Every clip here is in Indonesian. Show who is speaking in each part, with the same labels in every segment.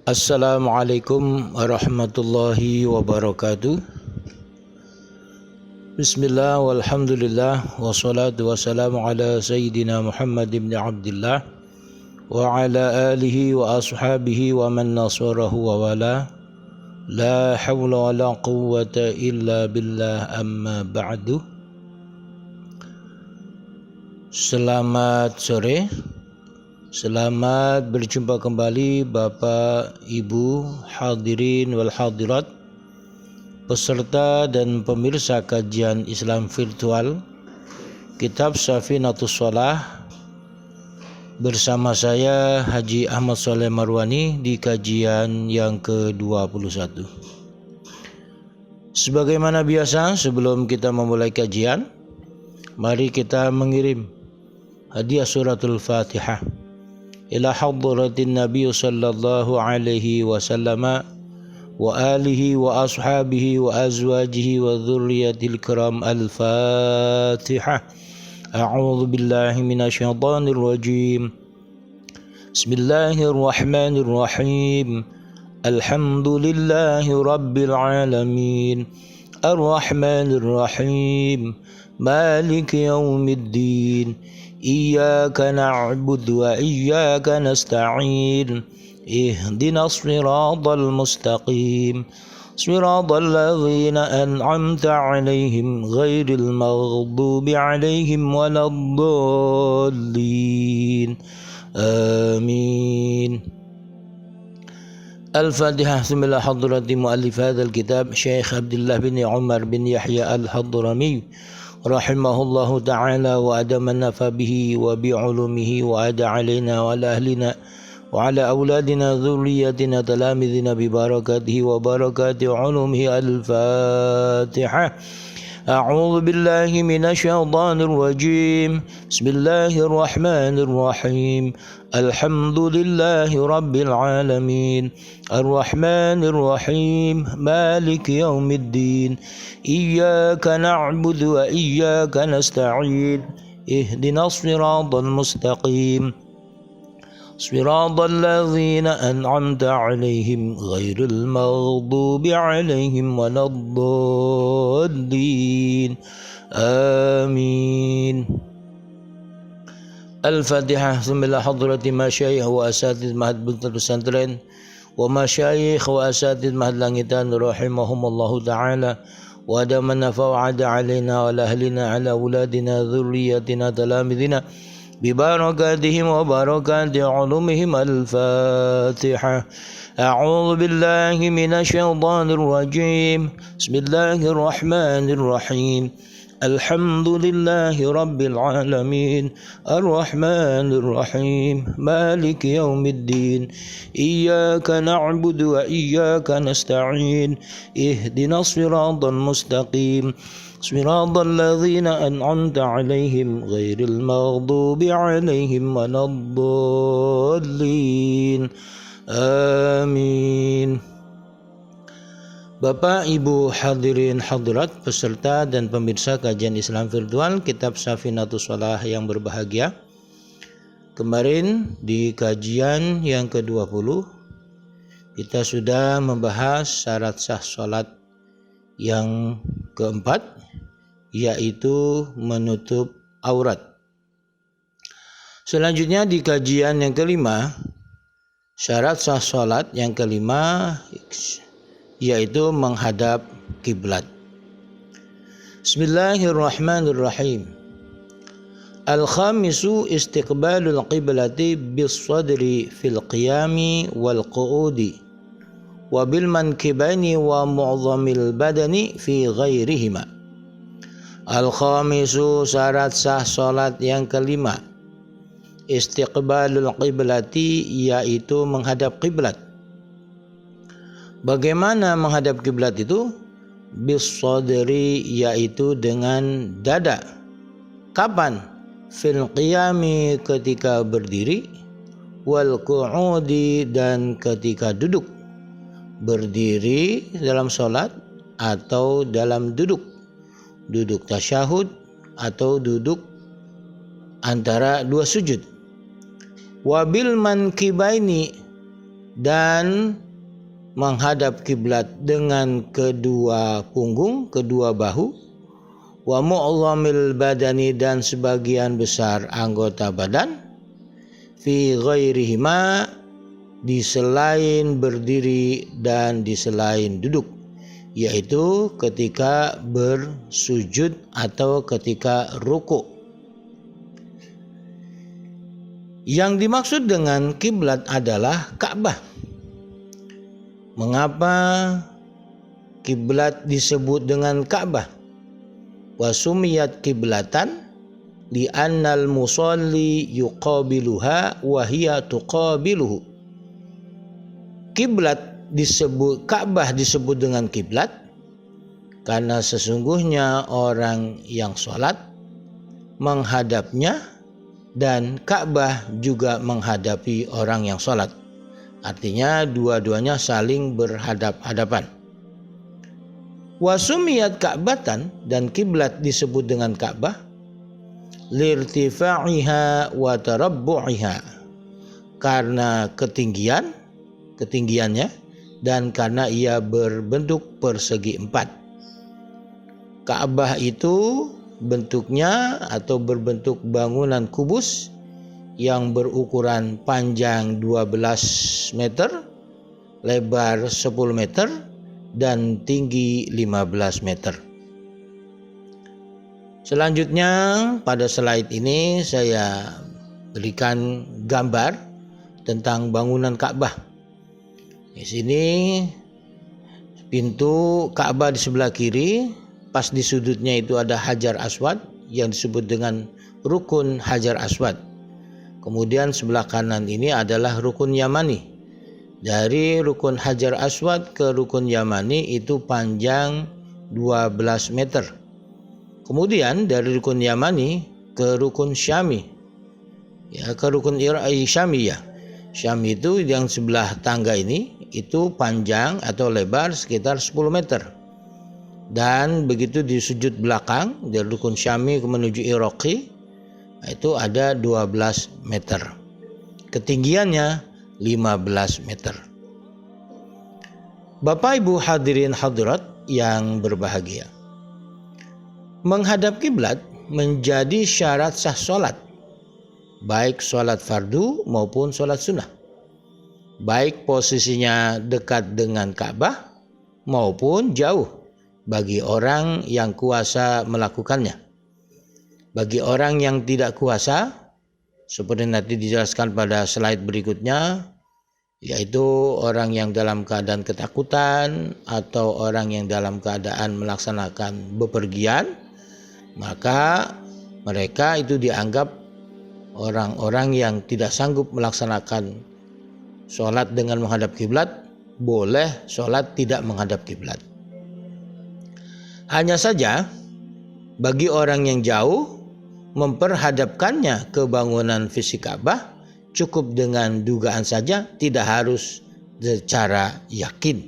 Speaker 1: Assalamualaikum warahmatullahi wabarakatuh. Bismillah walhamdulillah wassalatu wassalamu ala sayyidina Muhammad ibn Abdullah wa ala alihi wa ashabihi wa man nasarahu wa wala. La hawla wa la quwwata illa billah, amma ba'du. Selamat sore. Selamat berjumpa kembali Bapak, Ibu, hadirin wal hadirat, peserta dan pemirsa kajian Islam virtual Kitab Safinatus Shalah bersama saya Haji Ahmad Sholeh Marwani di kajian yang ke-21. Sebagaimana biasa, sebelum kita memulai kajian, mari kita mengirim hadiah suratul Fatihah ila hadratin Nabi sallallahu alaihi wasallam wa alihi wa ashabihi wa azwajihi wa dhurriyyatil kiram. Al-Fatihah. A'udzu billahi minasyaitonir rajim. Bismillahirrahmanirrahim. Alhamdulillahi rabbil alamin. Ar-Rahmanir Rahim. Maliki yaumiddin. Iyyaka na'budu wa iyyaka nasta'in. Ihdinas siratal mustaqim. Siratal ladzina an'amta 'alaihim ghairil maghdubi 'alaihim waladdallin. Amin. Al-Fatihah. Bismillah. Hadrati muallif hadzal kitab Syekh Abdullah bin Umar bin Yahya Al-Hadrami rahimahullahu ta'ala wa adaman nafa bihi wa bi'ulumihi wa ada alaina wa ala ahlina wa ala auladina dhurriyyatina talamidina bi barakatihi wa barakati ulumihi. Al-Fatihah. A'udzu billahi minasyaitonir rajim. Bismillahir rahmanir rahim. Alhamdulillahi rabbil alamin. Ar-Rahmanir Rahim. Maliki yaumiddin. Iyyaka na'budu wa iyyaka nasta'in. Ihdinas siratal mustaqim. Siratal ladzina an'amta 'alaihim ghairil maghdubi 'alaihim waladdallin. Amin. Al-Fatihah. Bismillah. Hadrati masyayikh wa asatidz mahad pesantren wa masyayikh wa asatidz mahad langitan rahimahumullahu ta'ala wa adaman nafa wa ada alaina wa ala ahlina ala auladina dhurriyyatina talamidina bibarakatihim wa barakati ulumihim. Al-Fatihah. A'udzu billahi minasyaitonir rajim. Bismillahirrahmanirrahim. Alhamdulillahi rabbil alamin. Ar-Rahmanir Rahim. Maliki yaumiddin. Iyyaka na'budu wa iyyaka nasta'in. Ihdinas siratal mustaqim. Siratal ladzina an'amta 'alaihim ghairil maghdubi 'alaihim waladdallin. Amin. Bapak, Ibu, hadirin hadirat, peserta dan pemirsa kajian Islam virtual Kitab Safinatus Shalah yang berbahagia. Kemarin di kajian yang ke-20 kita sudah membahas syarat sah sholat yang keempat, yaitu menutup aurat. Selanjutnya di kajian yang kelima, syarat sah sholat yang kelima yaitu menghadap kiblat. Bismillahirrahmanirrahim. Al-khamisu istiqbalul qiblati bis sadri fil qiyami wal qu'udi wa bil mankibaini wa mu'dhamil badani fi ghairihima. Al-khamisu, syarat sah salat yang kelima, istiqbalul qiblati, yaitu menghadap kiblat. Bagaimana menghadap kiblat itu? Bis sadri, yaitu dengan dada. Kapan? Fil qiyami, ketika berdiri, wal qu'udi, dan ketika duduk. Berdiri dalam sholat atau dalam duduk tasyahud atau duduk antara dua sujud. Wabil mankibaini, dan menghadap kiblat dengan kedua punggung, kedua bahu, wa mu'dhamil badani dan sebagian besar anggota badan, fi ghairihima di selain berdiri dan di selain duduk, yaitu ketika bersujud atau ketika ruku. Yang dimaksud dengan kiblat adalah Ka'bah. Mengapa kiblat disebut dengan Ka'bah? Wa sumiyat kiblatan li'annal musalli yuqabiluha wa hiya tuqabiluhu. Kiblat disebut, Ka'bah disebut dengan kiblat karena sesungguhnya orang yang sholat menghadapnya dan Ka'bah juga menghadapi orang yang sholat. Artinya dua-duanya saling berhadap-hadapan. Wasumiyat Ka'batan dan kiblat disebut dengan Ka'bah lirtifa'iha wa tarabbu'iha karena ketinggiannya dan karena ia berbentuk persegi empat. Ka'bah itu bentuknya atau berbentuk bangunan kubus yang berukuran panjang 12 meter, lebar 10 meter, dan tinggi 15 meter. Selanjutnya pada slide ini saya berikan gambar tentang bangunan Ka'bah. Di sini pintu Ka'bah di sebelah kiri, pas di sudutnya itu ada Hajar Aswad yang disebut dengan Rukun Hajar Aswad. Kemudian sebelah kanan ini adalah Rukun Yamani. Dari Rukun Hajar Aswad ke Rukun Yamani itu panjang 12 meter. Kemudian dari Rukun Yamani ke Rukun Syami, ke Rukun Syami ya. Syami itu yang sebelah tangga ini itu panjang atau lebar sekitar 10 meter. Dan begitu di sudut belakang dari Rukun Syami menuju Iraqi itu ada 12 meter. Ketinggiannya 15 meter. Bapak Ibu hadirin hadirat yang berbahagia, menghadap kiblat menjadi syarat sah sholat, baik sholat fardu maupun sholat sunnah, baik posisinya dekat dengan Ka'bah maupun jauh bagi orang yang kuasa melakukannya. Bagi orang yang tidak kuasa, seperti nanti dijelaskan pada slide berikutnya, yaitu orang yang dalam keadaan ketakutan atau orang yang dalam keadaan melaksanakan bepergian, maka mereka itu dianggap orang-orang yang tidak sanggup melaksanakan sholat dengan menghadap kiblat, boleh sholat tidak menghadap kiblat. Hanya saja bagi orang yang jauh, memperhadapkannya ke bangunan fisik Ka'bah cukup dengan dugaan saja, tidak harus secara yakin.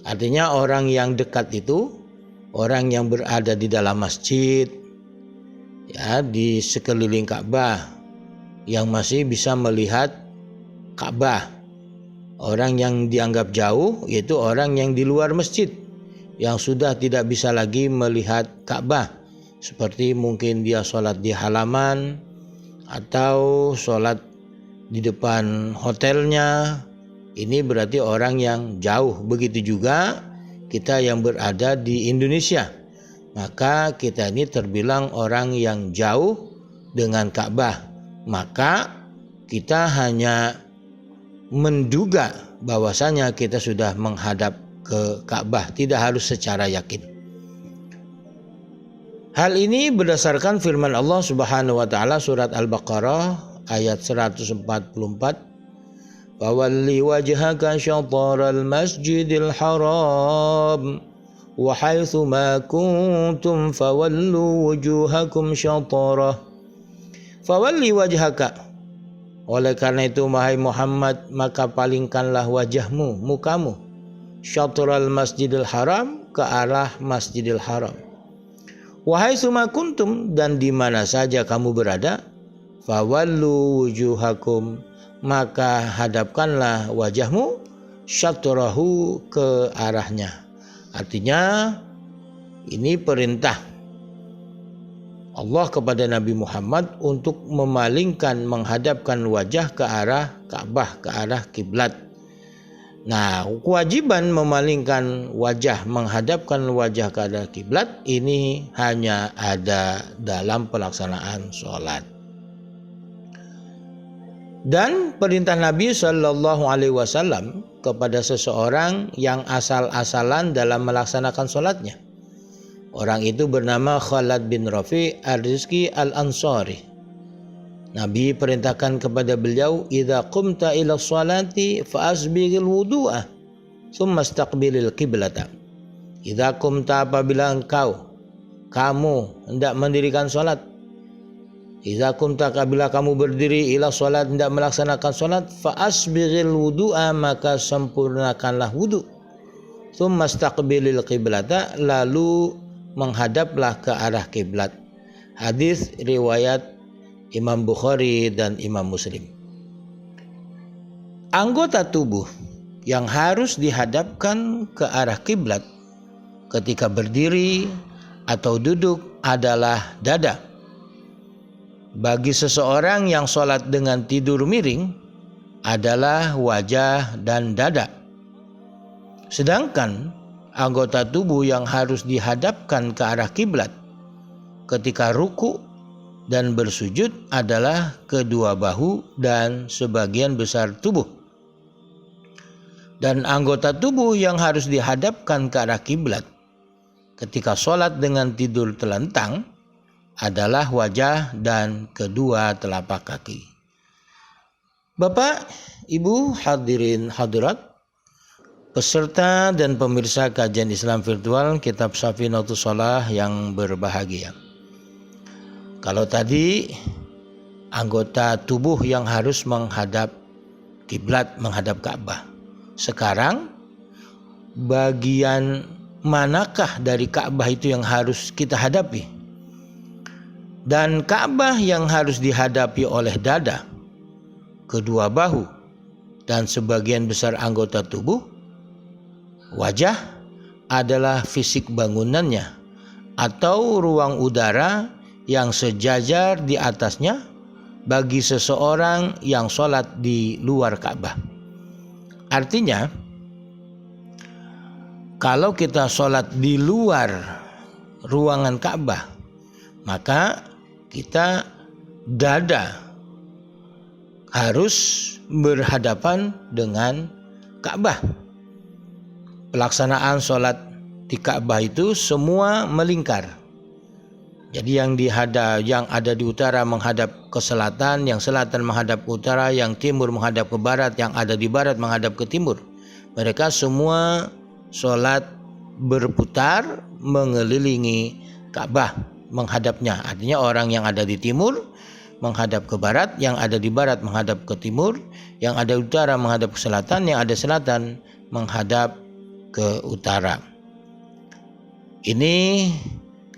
Speaker 1: Artinya orang yang dekat itu, orang yang berada di dalam masjid, ya, di sekeliling Ka'bah, yang masih bisa melihat Ka'bah. Orang yang dianggap jauh yaitu orang yang di luar masjid, yang sudah tidak bisa lagi melihat Ka'bah. Seperti mungkin dia sholat di halaman atau sholat di depan hotelnya. Ini berarti orang yang jauh. Begitu juga kita yang berada di Indonesia. Maka kita ini terbilang orang yang jauh dengan Ka'bah. Maka kita hanya menduga bahwasanya kita sudah menghadap ke Ka'bah, tidak harus secara yakin. Hal ini berdasarkan firman Allah Subhanahu wa taala surat Al-Baqarah ayat 144. Fawalli wajhaka syatral masjidil haram wa haitsu ma kuntum fawallu wujuhakum syatrah. Fawalli wajhaka. Oleh karena itu wahai Muhammad, maka palingkanlah wajahmu, mukamu, syatral masjidil haram, ke arah Masjidil Haram. Wahai suma kuntum, dan di mana saja kamu berada, fawallu wujuhakum, maka hadapkanlah wajahmu syatrahu, ke arahnya. Artinya ini perintah Allah kepada Nabi Muhammad untuk memalingkan, menghadapkan wajah ke arah Ka'bah, ke arah kiblat. Nah, kewajiban memalingkan wajah, menghadapkan wajah ke arah kiblat ini hanya ada dalam pelaksanaan sholat. Dan perintah Nabi Shallallahu Alaihi Wasallam kepada seseorang yang asal-asalan dalam melaksanakan sholatnya. Orang itu bernama Khalad bin Rafi Ar-Rizki Al-Ansari. Nabi perintahkan kepada beliau, "Idza qumta ila sholati fa asbighil wudu'a, tsumma istaqbilil qiblata." Idza qumta, apabila kamu hendak mendirikan sholat. Idza qumta, apabila kamu berdiri, ila sholat, hendak melaksanakan sholat, fa asbighil wudu'a, maka sempurnakanlah wudu. Tsumma istaqbilil qiblata, lalu menghadaplah ke arah kiblat. Hadis riwayat Imam Bukhari dan Imam Muslim. Anggota tubuh yang harus dihadapkan ke arah kiblat ketika berdiri atau duduk adalah dada. Bagi seseorang yang sholat dengan tidur miring adalah wajah dan dada. Sedangkan anggota tubuh yang harus dihadapkan ke arah kiblat ketika ruku dan bersujud adalah kedua bahu dan sebagian besar tubuh. Dan anggota tubuh yang harus dihadapkan ke arah kiblat ketika sholat dengan tidur telentang adalah wajah dan kedua telapak kaki. Bapak, Ibu, hadirin hadirat, peserta dan pemirsa kajian Islam virtual Kitab Safinatus Shalah yang berbahagia. Kalau tadi anggota tubuh yang harus menghadap kiblat, menghadap Ka'bah. Sekarang bagian manakah dari Ka'bah itu yang harus kita hadapi? Dan Ka'bah yang harus dihadapi oleh dada, kedua bahu, dan sebagian besar anggota tubuh. Wajah adalah fisik bangunannya atau ruang udara yang sejajar di atasnya bagi seseorang yang sholat di luar Ka'bah. Artinya, kalau kita sholat di luar ruangan Ka'bah, maka kita dada harus berhadapan dengan Ka'bah. Pelaksanaan sholat di Ka'bah itu semua melingkar. Jadi yang ada di utara menghadap ke selatan, yang selatan menghadap ke utara, yang timur menghadap ke barat, yang ada di barat menghadap ke timur. Mereka semua sholat berputar mengelilingi Ka'bah, menghadapnya. Artinya orang yang ada di timur menghadap ke barat, yang ada di barat menghadap ke timur, yang ada di utara menghadap ke selatan, yang ada selatan menghadap ke utara. Ini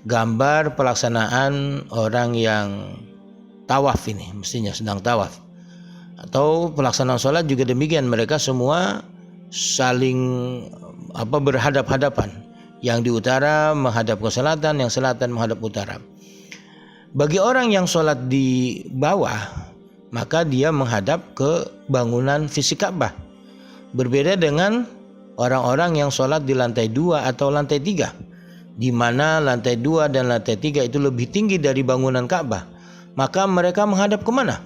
Speaker 1: gambar pelaksanaan orang yang tawaf, ini mestinya sedang tawaf. Atau pelaksanaan sholat juga demikian, mereka semua saling berhadap-hadapan. Yang di utara menghadap ke selatan, yang selatan menghadap utara. Bagi orang yang sholat di bawah, maka dia menghadap ke bangunan fisik Ka'bah. Berbeda dengan orang-orang yang sholat di lantai 2 atau lantai 3, di mana lantai 2 dan lantai 3 itu lebih tinggi dari bangunan Ka'bah. Maka mereka menghadap kemana?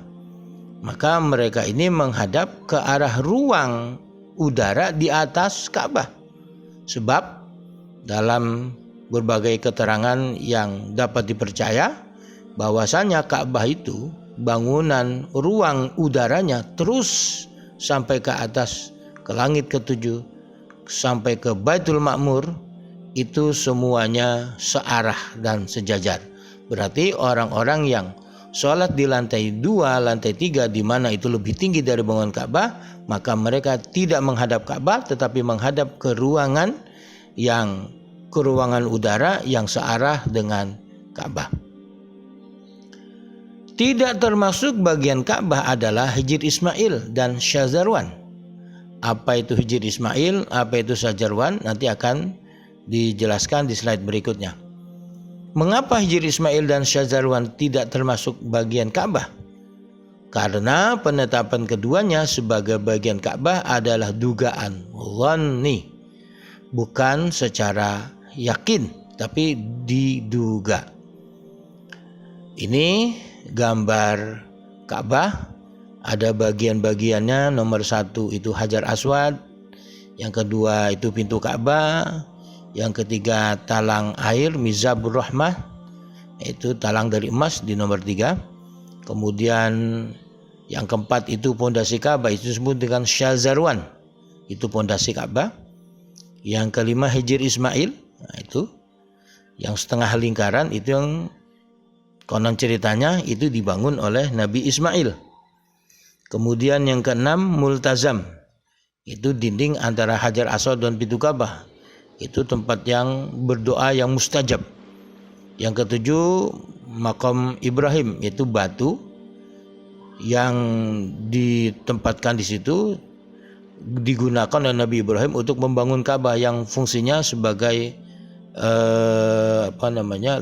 Speaker 1: Maka mereka ini menghadap ke arah ruang udara di atas Ka'bah. Sebab dalam berbagai keterangan yang dapat dipercaya, bahwasanya Ka'bah itu bangunan ruang udaranya terus sampai ke atas, ke langit ke-7, sampai ke Baitul Ma'mur, itu semuanya searah dan sejajar. Berarti orang-orang yang sholat di lantai 2, lantai 3, di mana itu lebih tinggi dari bangunan Ka'bah, maka mereka tidak menghadap Ka'bah tetapi menghadap ke ruangan udara yang searah dengan Ka'bah. Tidak termasuk bagian Ka'bah adalah Hijr Ismail dan Syazarwan. Apa itu Hijr Ismail, apa itu Syazarwan, nanti akan dijelaskan di slide berikutnya. Mengapa Hijr Ismail dan Syazarwan tidak termasuk bagian Ka'bah? Karena penetapan keduanya sebagai bagian Ka'bah adalah dugaan dhanni, bukan secara yakin, tapi diduga. Ini gambar Ka'bah, ada bagian-bagiannya. Nomor 1 itu Hajar Aswad, yang kedua itu pintu Ka'bah, yang ketiga talang air Mizabur Rahmah, itu talang dari emas di nomor 3. Kemudian yang keempat itu pondasi Ka'bah, itu disebut dengan Syazarwan, itu pondasi Ka'bah. Yang kelima Hijr Ismail, nah itu yang setengah lingkaran, itu yang konon ceritanya itu dibangun oleh Nabi Ismail. Kemudian yang keenam Multazam, itu dinding antara Hajar Aswad dan pintu Ka'bah, itu tempat yang berdoa yang mustajab. Yang ketujuh Maqam Ibrahim, yaitu batu yang ditempatkan di situ digunakan oleh Nabi Ibrahim untuk membangun Ka'bah, yang fungsinya sebagai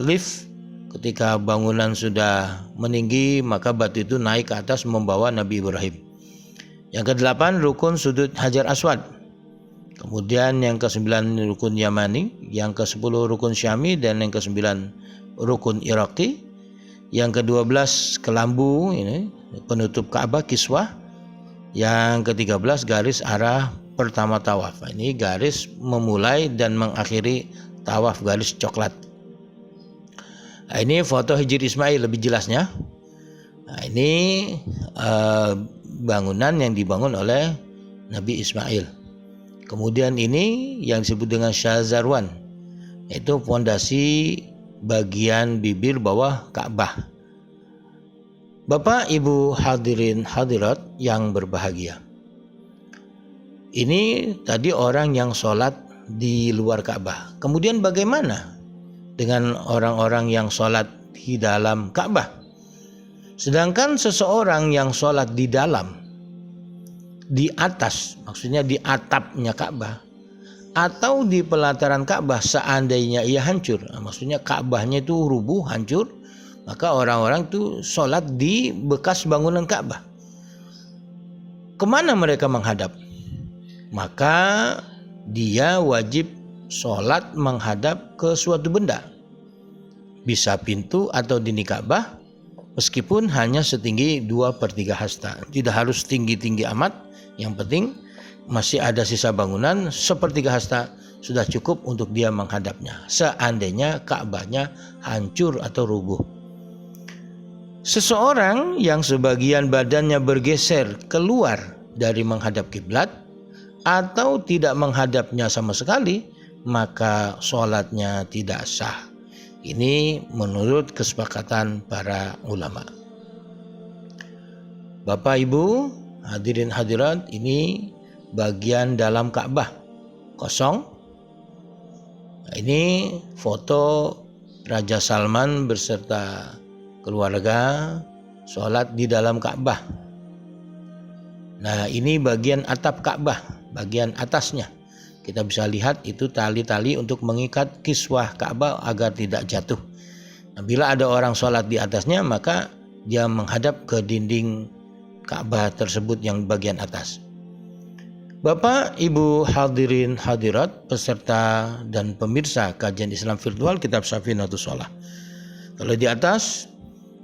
Speaker 1: lift. Ketika bangunan sudah meninggi, maka batu itu naik ke atas membawa Nabi Ibrahim. Yang ke-8 rukun sudut Hajar Aswad. Kemudian yang ke-9 rukun Yamani, yang ke-10 rukun Syami, dan yang ke-9 rukun Iraqi. Yang ke-12 kelambu, ini penutup Ka'bah, kiswah. Yang ke-13 garis arah pertama tawaf. Ini garis memulai dan mengakhiri tawaf, garis coklat. Nah, ini foto Hijr Ismail lebih jelasnya. Nah, ini bangunan yang dibangun oleh Nabi Ismail. Kemudian ini yang disebut dengan Syazarwan, itu fondasi bagian bibir bawah Ka'bah. Bapak, Ibu, hadirin hadirat yang berbahagia, ini tadi orang yang sholat di luar Ka'bah. Kemudian bagaimana dengan orang-orang yang sholat di dalam Ka'bah? Sedangkan seseorang yang sholat di dalam, di atas, maksudnya di atapnya Ka'bah, atau di pelataran Ka'bah, seandainya ia hancur, maksudnya Ka'bahnya itu rubuh, hancur, maka orang-orang itu sholat di bekas bangunan Ka'bah. Kemana mereka menghadap? Maka dia wajib sholat menghadap ke suatu benda, bisa pintu atau dinding Ka'bah, meskipun hanya setinggi 2/3 hasta. Tidak harus tinggi-tinggi amat, yang penting masih ada sisa bangunan sepertiga hasta, sudah cukup untuk dia menghadapnya, seandainya Ka'bahnya hancur atau rubuh. Seseorang yang sebagian badannya bergeser keluar dari menghadap kiblat atau tidak menghadapnya sama sekali, maka sholatnya tidak sah. Ini menurut kesepakatan para ulama. Bapak, Ibu, hadirin hadirat, ini bagian dalam Ka'bah kosong. Nah, ini foto Raja Salman beserta keluarga sholat di dalam Ka'bah. Nah, ini bagian atap Ka'bah, bagian atasnya. Kita bisa lihat itu tali-tali untuk mengikat kiswah Ka'bah agar tidak jatuh. Nah, bila ada orang sholat di atasnya, maka dia menghadap ke dinding Ka'bah tersebut yang bagian atas. Bapak, Ibu, hadirin hadirat, peserta dan pemirsa kajian Islam virtual Kitab Safinatus Shalah. Kalau di atas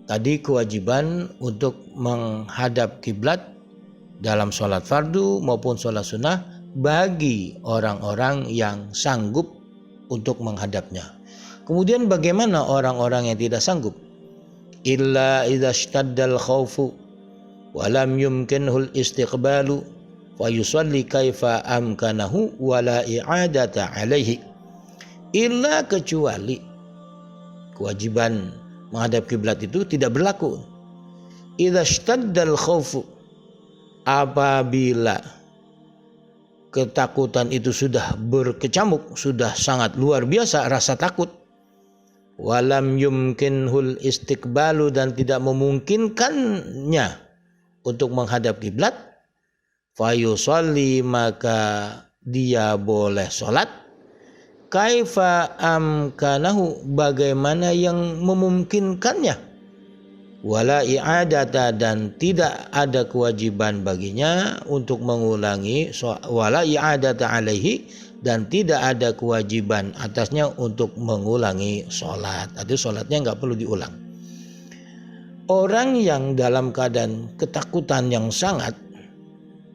Speaker 1: tadi kewajiban untuk menghadap kiblat dalam sholat fardu maupun sholat sunnah bagi orang-orang yang sanggup untuk menghadapnya. Kemudian bagaimana orang-orang yang tidak sanggup? Illa idza ishtaddal khaufu wa lam yumkinhu al-istiqbalu fa yusalli kaifa amkanahu wa la i'adata alaihi. Illa, kecuali kewajiban menghadap kiblat itu tidak berlaku. Idza ishtaddal khaufu, apabila ketakutan itu sudah berkecamuk, sudah sangat luar biasa rasa takut, walam yumkinhul istiqbalu, dan tidak memungkinkannya untuk menghadap kiblat, fayusalli, maka dia boleh sholat, kaifa amkanahu, bagaimana yang memungkinkannya, wala i'adata, dan tidak ada kewajiban baginya untuk mengulangi, wala i'adata alaihi, dan tidak ada kewajiban atasnya untuk mengulangi sholat. Artinya sholatnya nggak perlu diulang. Orang yang dalam keadaan ketakutan yang sangat,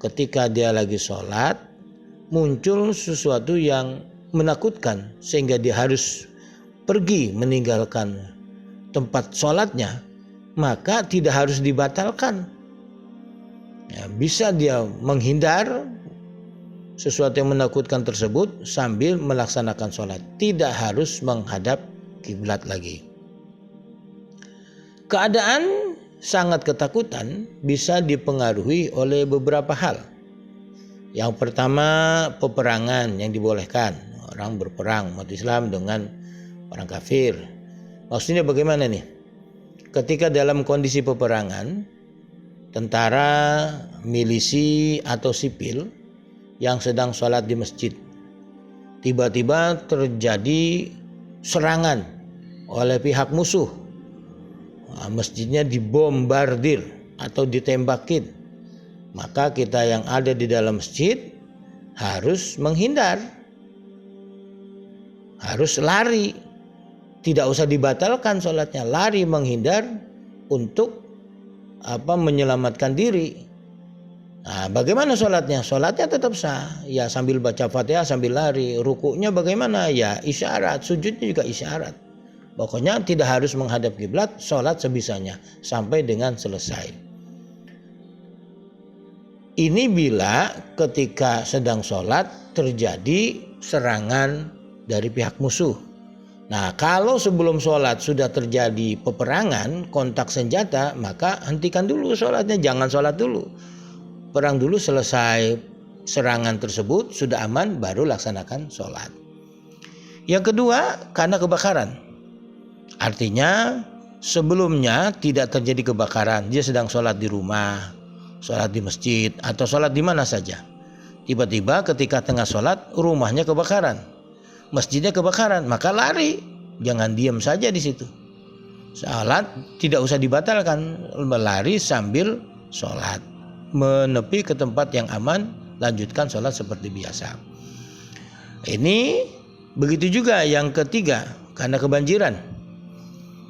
Speaker 1: ketika dia lagi sholat, muncul sesuatu yang menakutkan sehingga dia harus pergi meninggalkan tempat sholatnya, maka tidak harus dibatalkan. Ya, bisa dia menghindar sesuatu yang menakutkan tersebut sambil melaksanakan sholat, tidak harus menghadap kiblat lagi. Keadaan sangat ketakutan bisa dipengaruhi oleh beberapa hal. Yang pertama, peperangan yang dibolehkan, orang berperang umat Islam dengan orang kafir. Maksudnya bagaimana nih? Ketika dalam kondisi peperangan, tentara, milisi atau sipil yang sedang sholat di masjid, tiba-tiba terjadi serangan oleh pihak musuh, masjidnya dibombardir atau ditembakin, maka kita yang ada di dalam masjid harus menghindar, harus lari, tidak usah dibatalkan sholatnya, lari menghindar untuk menyelamatkan diri. Nah, bagaimana sholatnya? Sholatnya tetap sah, ya sambil baca Fatihah sambil lari. Rukuknya bagaimana? Ya isyarat, sujudnya juga isyarat. Pokoknya tidak harus menghadap kiblat, sholat sebisanya sampai dengan selesai. Ini bila ketika sedang sholat terjadi serangan dari pihak musuh. Nah, kalau sebelum sholat sudah terjadi peperangan, kontak senjata, maka hentikan dulu sholatnya, jangan sholat dulu. Perang dulu, selesai serangan tersebut sudah aman, baru laksanakan sholat. Yang kedua, karena kebakaran. Artinya sebelumnya tidak terjadi kebakaran, dia sedang sholat di rumah, sholat di masjid, atau sholat di mana saja. Tiba-tiba ketika tengah sholat rumahnya kebakaran, masjidnya kebakaran, maka lari, jangan diam saja di situ. Sholat tidak usah dibatalkan, lari sambil sholat, menepi ke tempat yang aman, lanjutkan sholat seperti biasa. Ini begitu juga yang ketiga, karena kebanjiran.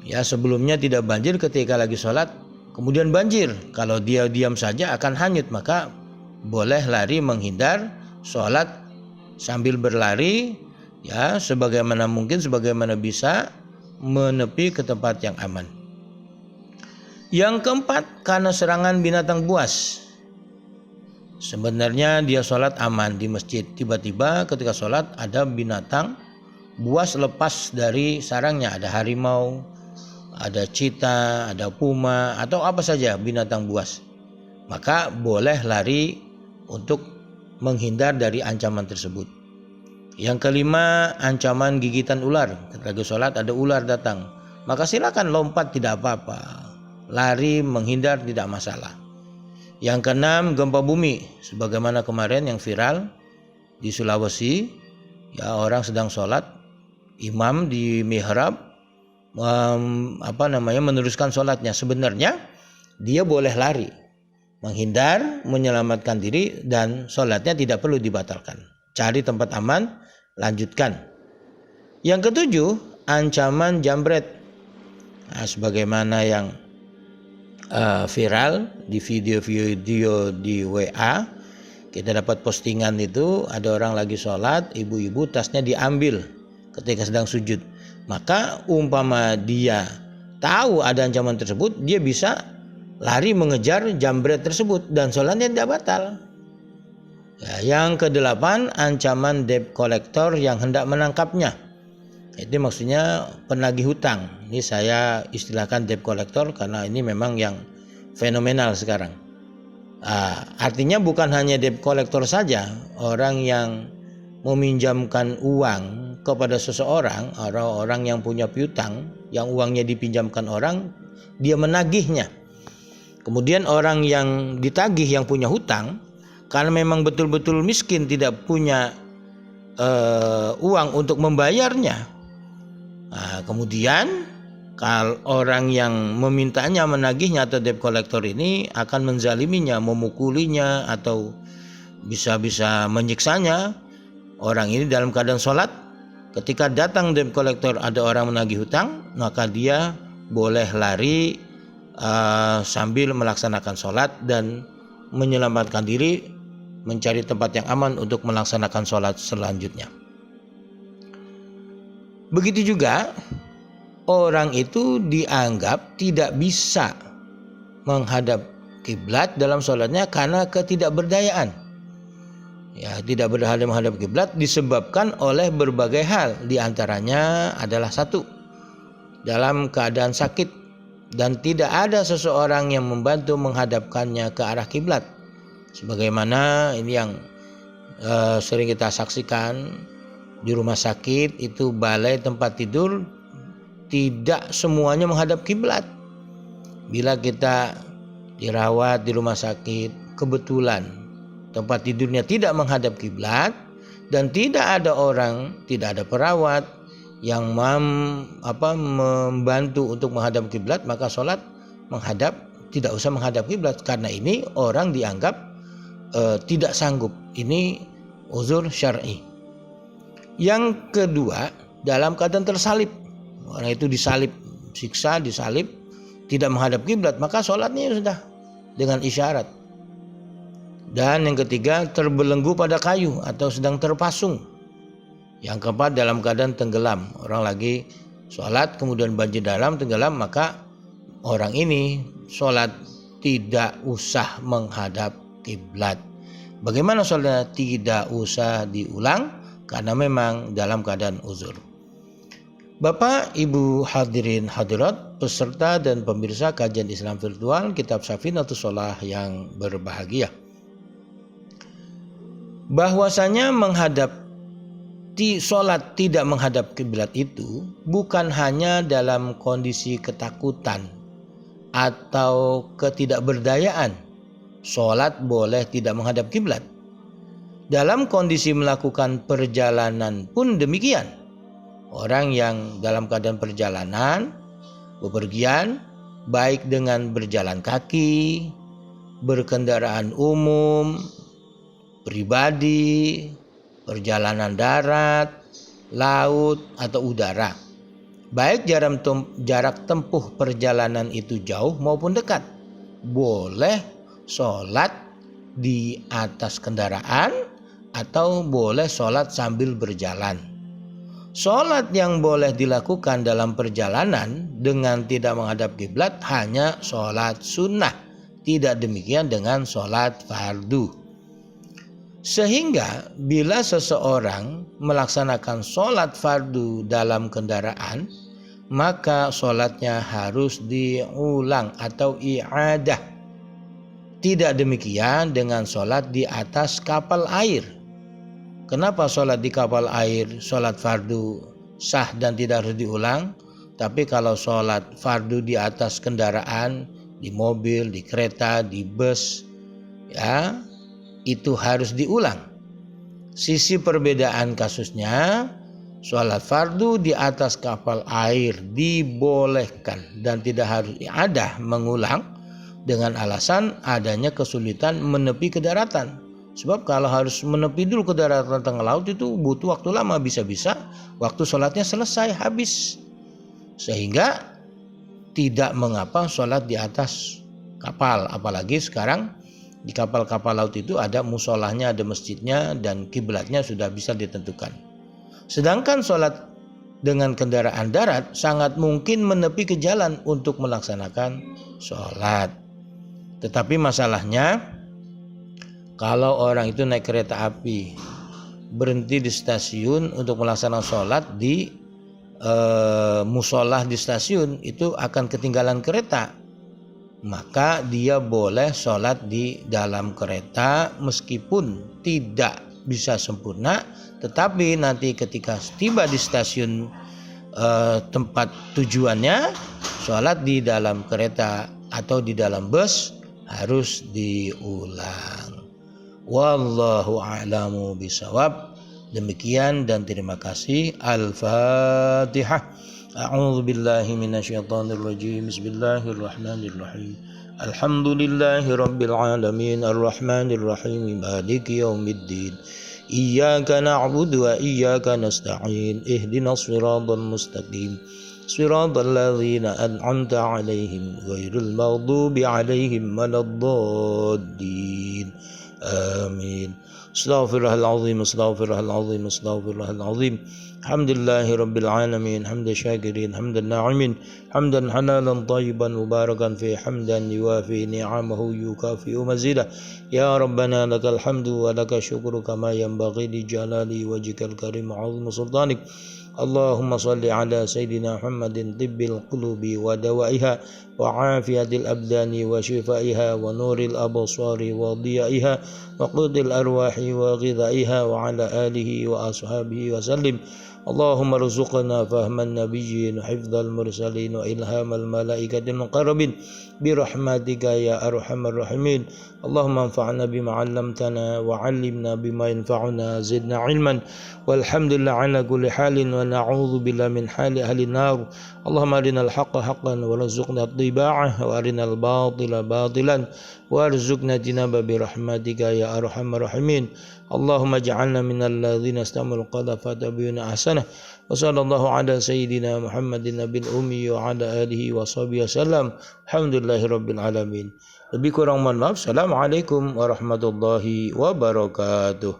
Speaker 1: Ya, sebelumnya tidak banjir, ketika lagi sholat kemudian banjir, kalau dia diam saja akan hanyut, maka boleh lari menghindar, sholat sambil berlari, ya sebagaimana mungkin, sebagaimana bisa, menepi ke tempat yang aman. Yang keempat, karena serangan binatang buas. Sebenarnya dia sholat aman di masjid, tiba-tiba ketika sholat ada binatang buas lepas dari sarangnya, ada harimau, ada cheetah, ada puma, atau apa saja binatang buas, maka boleh lari untuk menghindar dari ancaman tersebut. Yang kelima, ancaman gigitan ular. Ketika lagi sholat ada ular datang, maka silakan lompat, tidak apa-apa, lari menghindar tidak masalah. Yang keenam, gempa bumi, sebagaimana kemarin yang viral di Sulawesi, ya orang sedang sholat, imam di mihrab meneruskan sholatnya. Sebenarnya dia boleh lari, menghindar, menyelamatkan diri, dan sholatnya tidak perlu dibatalkan. Cari tempat aman, lanjutkan. Yang ketujuh, ancaman jambret. Nah, sebagaimana yang viral di video-video di WA, kita dapat postingan itu, ada orang lagi sholat, ibu-ibu tasnya diambil ketika sedang sujud. Maka umpama dia tahu ada ancaman tersebut, dia bisa lari mengejar jambret tersebut dan sholatnya tidak batal. Ya, yang kedelapan, ancaman debt collector yang hendak menangkapnya. Itu maksudnya penagih hutang. Ini saya istilahkan debt collector karena ini memang yang fenomenal sekarang. Artinya bukan hanya debt collector saja, orang yang meminjamkan uang kepada seseorang, orang yang punya piutang, yang uangnya dipinjamkan orang, dia menagihnya. Kemudian orang yang ditagih yang punya hutang, karena memang betul-betul miskin, tidak punya uang untuk membayarnya. Nah, kemudian kalau orang yang memintanya menagihnya atau debt collector ini akan menzaliminya, memukulinya atau bisa menyiksanya. Orang ini dalam keadaan sholat, ketika datang debt collector ada orang menagih hutang, maka dia boleh lari sambil melaksanakan sholat dan menyelamatkan diri, mencari tempat yang aman untuk melaksanakan sholat selanjutnya. Begitu juga orang itu dianggap tidak bisa menghadap kiblat dalam sholatnya karena ketidakberdayaan. Ya, tidak berhadap menghadap kiblat disebabkan oleh berbagai hal. Di antaranya adalah satu, dalam keadaan sakit dan tidak ada seseorang yang membantu menghadapkannya ke arah kiblat. Sebagaimana ini yang sering kita saksikan di rumah sakit, itu balai tempat tidur tidak semuanya menghadap kiblat. Bila kita dirawat di rumah sakit, kebetulan tempat tidurnya tidak menghadap kiblat dan tidak ada orang, tidak ada perawat yang membantu untuk menghadap kiblat, maka sholat tidak usah menghadap kiblat. Karena ini orang dianggap tidak sanggup. Ini uzur syar'i. Yang kedua, dalam keadaan tersalib, orang itu disalib, disalib, tidak menghadap kiblat, maka sholatnya sudah dengan isyarat. Dan yang ketiga, terbelenggu pada kayu atau sedang terpasung. Yang keempat, dalam keadaan tenggelam, orang lagi sholat kemudian banjir dalam, tenggelam, maka orang ini sholat tidak usah menghadap kiblat. Bagaimana sholatnya? Tidak usah diulang karena memang dalam keadaan uzur. Bapak, Ibu hadirin hadirat, peserta dan pemirsa kajian Islam virtual Kitab Safinatus Shalah yang berbahagia. Bahwasanya sholat tidak menghadap kiblat itu bukan hanya dalam kondisi ketakutan atau ketidakberdayaan. Sholat boleh tidak menghadap kiblat. Dalam kondisi melakukan perjalanan pun demikian. Orang yang dalam keadaan perjalanan, bepergian, baik dengan berjalan kaki, berkendaraan umum, pribadi, perjalanan darat, laut, atau udara. Baik jarak tempuh perjalanan itu jauh maupun dekat, boleh sholat di atas kendaraan atau boleh sholat sambil berjalan. Sholat yang boleh dilakukan dalam perjalanan dengan tidak menghadap kiblat hanya sholat sunnah. Tidak demikian dengan sholat fardu. Sehingga bila seseorang melaksanakan sholat fardu dalam kendaraan, maka sholatnya harus diulang atau i'adah. Tidak demikian dengan sholat di atas kapal air. Kenapa sholat di kapal air, sholat fardu sah dan tidak harus diulang? Tapi kalau sholat fardu di atas kendaraan, di mobil, di kereta, di bus, ya, itu harus diulang. Sisi perbedaan kasusnya, sholat fardu di atas kapal air dibolehkan dan tidak harus ada mengulang dengan alasan adanya kesulitan menepi ke daratan. Sebab kalau harus menepi dulu ke daratan tengah laut itu butuh waktu lama, bisa-bisa waktu sholatnya selesai habis. Sehingga tidak mengapa sholat di atas kapal, apalagi sekarang di kapal-kapal laut itu ada musolahnya, ada masjidnya, dan kiblatnya sudah bisa ditentukan. Sedangkan sholat dengan kendaraan darat sangat mungkin menepi ke jalan untuk melaksanakan sholat. Tetapi masalahnya, kalau orang itu naik kereta api, berhenti di stasiun untuk melaksanakan sholat di musolah di stasiun, itu akan ketinggalan kereta. Maka dia boleh sholat di dalam kereta meskipun tidak bisa sempurna, tetapi nanti ketika tiba di stasiun tempat tujuannya, sholat di dalam kereta atau di dalam bus harus diulang. Wallahu a'lamu bisawab. Demikian dan terima kasih. Al-Fatihah. A'udzu billahi minasyaitonir rajim. Bismillahirrahmanirrahim. Alhamdulillahi rabbil alamin arrahmanir rahim maliki yaumiddin. Iyyaka na'budu wa iyyaka nasta'in. Ihdinas siratal mustaqim. Siratal ladzina an'amta 'alaihim ghairil maghdubi 'alaihim waladdallin. Amin. Astaghfirullahalazim, astaghfirullahalazim, astaghfirullahalazim. Alhamdulillahi rabbil alamin, hamdan syakirin, hamdan na'imin, hamdan halalan tayyiban mubarakan fi, hamdan yuwafi ni'amahu yukafi'u mazidah. Ya Rabbana lakal hamdu wa lakal syukru kama yanbaghi li jalali wajhikal karim wa 'azimi sultanik. Allahumma salli ala Sayyidina Muhammadin tibbil qulubi wa dawaiha wa afiyatil abdani wa shifaiha wa nuril absari wa diyaiha wa qudil arwahi wa ghidaiha wa ala alihi wa ashabihi wa sallim. Allahumma rzuqna fahman nabiyyin, hifdzal mursalin wa ilhamal malaikatil muqarrabin birahmatika ya arhamar rahimin. Allahumma anfa'na bima 'allamtana wa 'allimna bima yanfa'una, zidna 'ilman walhamdulillah ala kulli halin wa na'udzu billahi min hali ahli nar. Allahumma arinal haqqa haqqan warzuqna ittiba'ah wa arinal batila batilan warzuqna jinaba birahmatika ya arhamar rahimin. Allahumma ij'alna minal ladzina istama'ul qawla fattabi'una ahsanah. Wa sallallahu ala sayyidina Muhammadin nabil ummi wa ala alihi wa sahbihi wasallam. Alhamdulillahi rabbil alamin. Lebih kurang mohon maaf. Assalamualaikum warahmatullahi wabarakatuh.